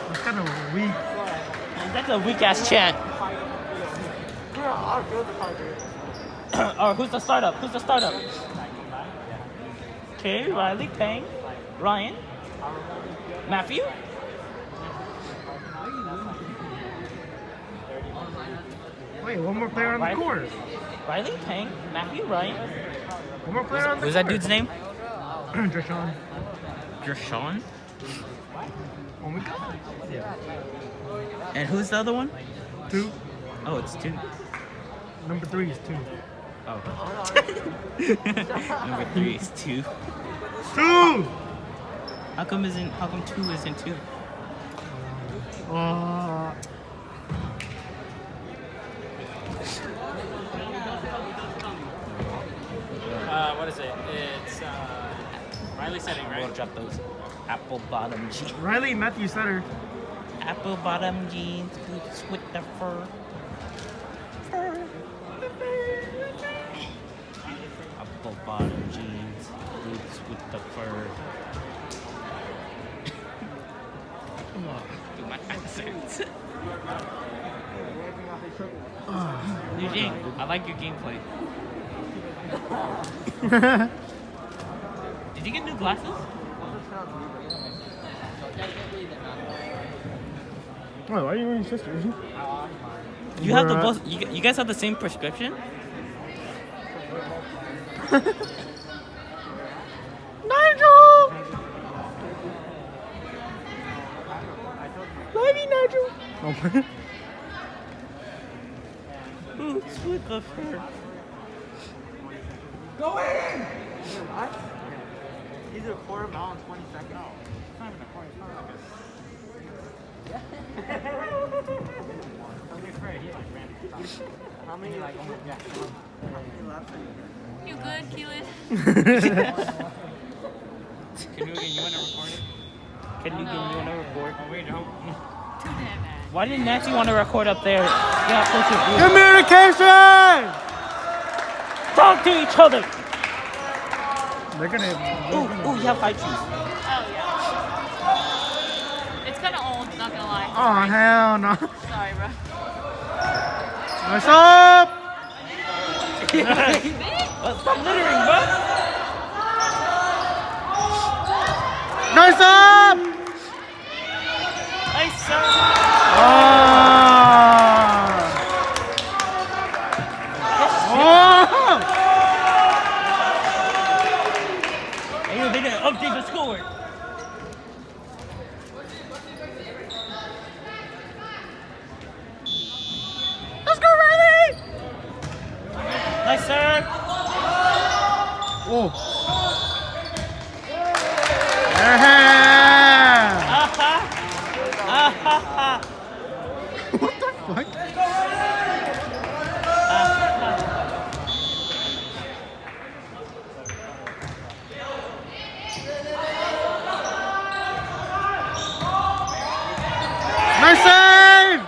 It's kind of weak. That's a weak ass chant. Or who's the startup? Who's the startup? Okay, Riley, Peng, Ryan, Matthew. Wait, one more player on the court. Riley, Peng, Matthew, Ryan. One more player on the court. Who's that dude's name? Deshaun. Deshaun. Oh my god. Yeah. And who's the other one? 2. Oh, it's 2. Number 3 is 2. Oh. Number 3 is 2. 2! How come 2 isn't 2? What is it? It's Riley setting, right? We'll drop those apple bottom jeans. Riley Matthew Sutter. Apple bottom jeans, boots with the fur. Apple bottom jeans, boots with the fur. Do my accent. Eugene, I like your gameplay. Did you get new glasses? Oh, why are you wearing sisters? You have the both. You guys have the same prescription? Nigel! Love you, Nigel! Oh, Boots with the fur. Go in! What? He's a quarter mile in 20 seconds. No, it's not even a quarter. It's not like how many like almost You good, Keelan? Can you want to record it? Can you want to record? Oh wait, no. Too damn bad. Why didn't Nancy want to record up there? Yeah, closer to you. Communication! Talk to each other. They're gonna. Ooh, you have high shoes. Oh, yeah. It's kind of old, not gonna lie. Oh, hell no. Sorry, bro. What's up? Stop littering, bro. Nice up! Nice, sir. Oh! Hey, they didn't update the score. Let's go, Riley! Nice, sir. Oh. Yeah. What the fuck? Nice save!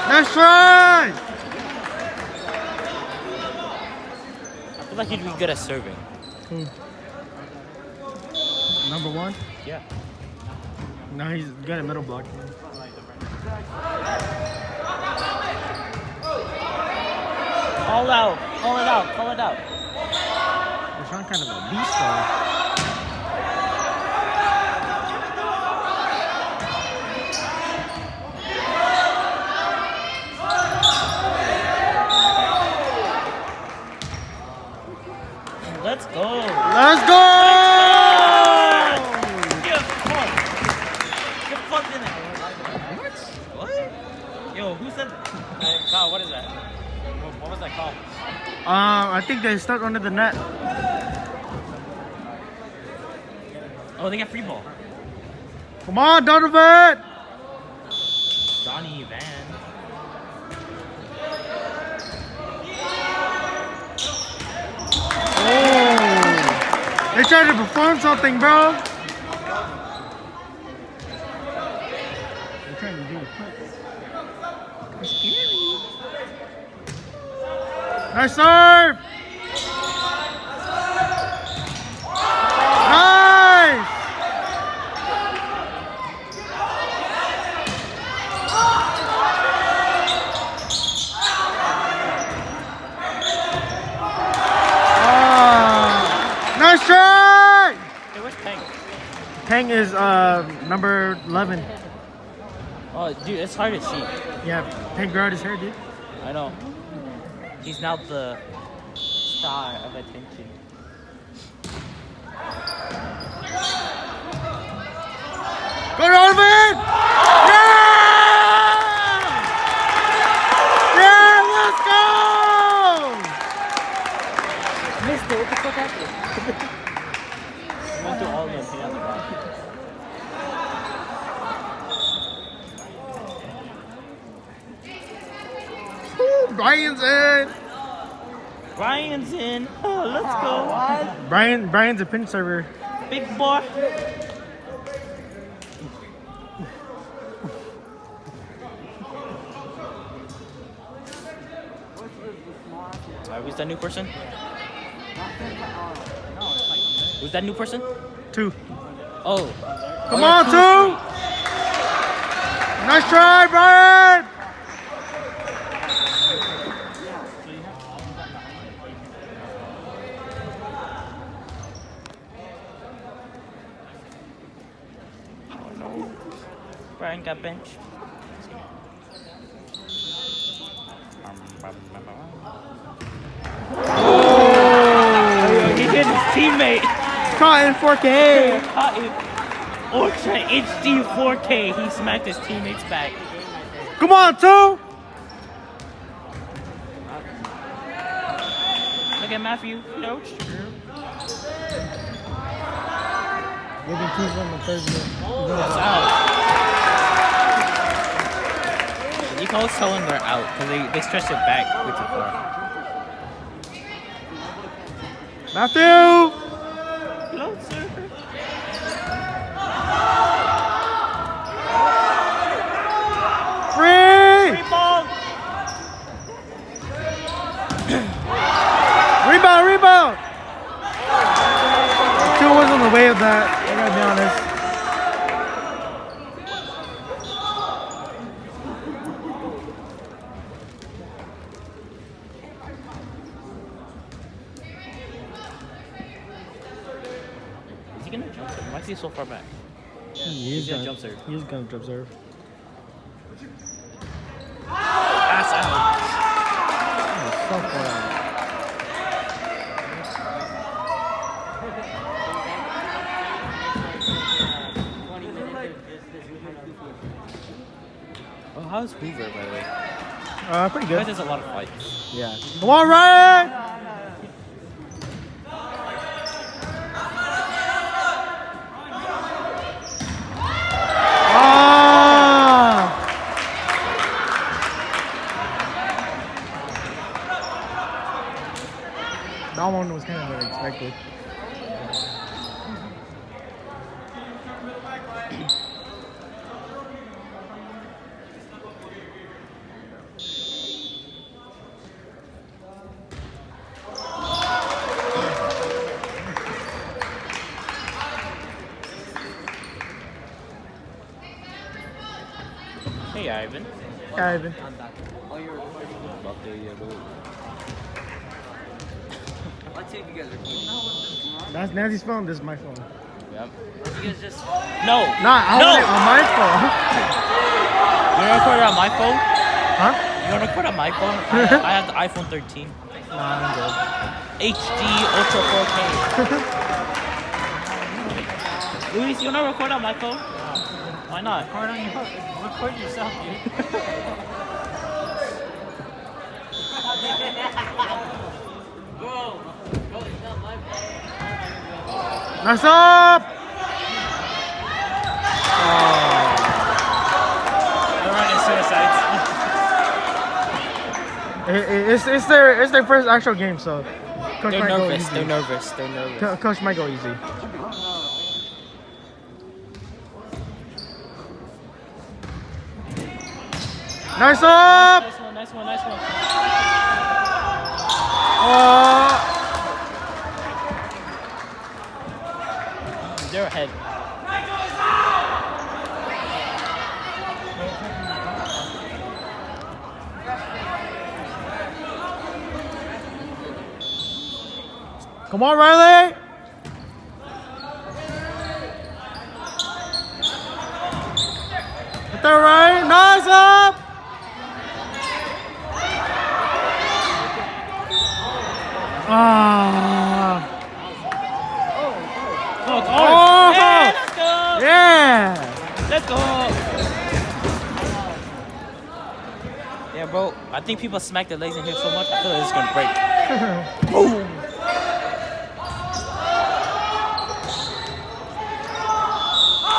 Nice try! I feel like you'd be good at serving. Number 1? Yeah. No, he's good at middle block. Call out. Call it out. Call it out. Deshaun kind of a beast though. Let's go. Let's go! Get fucked. Get fucked in it. What? Yo, who said that? Kyle, what is that? What was that called? I think they stuck under the net. Oh, they got free ball. Come on, Donovan! Johnny Van. Oh! They tried to perform something, bro. They trying to do? It's scary. Nice serve! Nice! Nice try! Hey, where's Peng? Peng is number 11. Oh, dude, it's hard to see. Yeah, Peng grew out his hair, dude. I know. He's now the star of attention. Go Donovan! Yeah! Yeah, let's go! Missed it. What the fuck happened? Went to all of them. He had the ball. Brian's in. Ryan's in. Oh, let's go. Brian's a pin server. Big boy. Alright, who's that new person? Who's that new person? 2. Oh. Come on, 2! Nice try, Brian! Brian got benched. Oh, he hit his teammate. Caught in 4K. Caught in Ultra HD 4K. He smacked his teammate's back. Come on, 2! Look at Matthew. No. Living 2 from the third game. That's out. You can always tell when they're out because they stretch it back way too far. Matthew! Hello, sir. Free! Free ball. Rebound! 2 was on the way of that, I gotta be honest. Is he gonna jump serve? Why is he so far back? He is gonna jump serve. He is gonna jump serve. Pass out. So far out. Oh, how's Hoover, by the way? Pretty He good. does a lot of fights. Yeah. Come on, Ryan! That one was kind of unexpected. Hey, Ivan. Yeah, Ivan. Let's see if you guys are That's Nancy's phone. This is my phone. Yep. You guys just. No. Nah, I No! want it on my phone. You want to record it on my phone? Huh? You want to record on my phone? I have the iPhone 13. Nah, I'm good. HD Ultra 4K. Luis, you want to record on my phone? Why not? Record yourself, dude. Nice up! They're running suicides. It's their first actual game, so coach They're might go nervous. easy. They're nervous. They're nervous. Coach might go easy. Nice up. Nice one, nice one, nice one. They're ahead. Come on, Riley. Hit that right. Nice up. Ah. Oh, it's Oh. ours. Hey, let's go. Yeah. Let's go. Yeah, bro. I think people smack their legs in here so much, I feel like it's gonna break. Boom.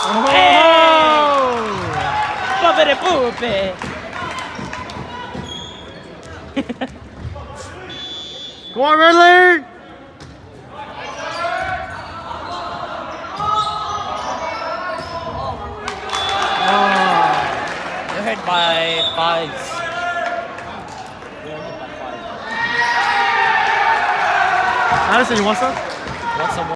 Oh. Boopity boopy. Come on, Ridley. They're hit by fives. They're hit by fives. Madison, you want some? Want some more?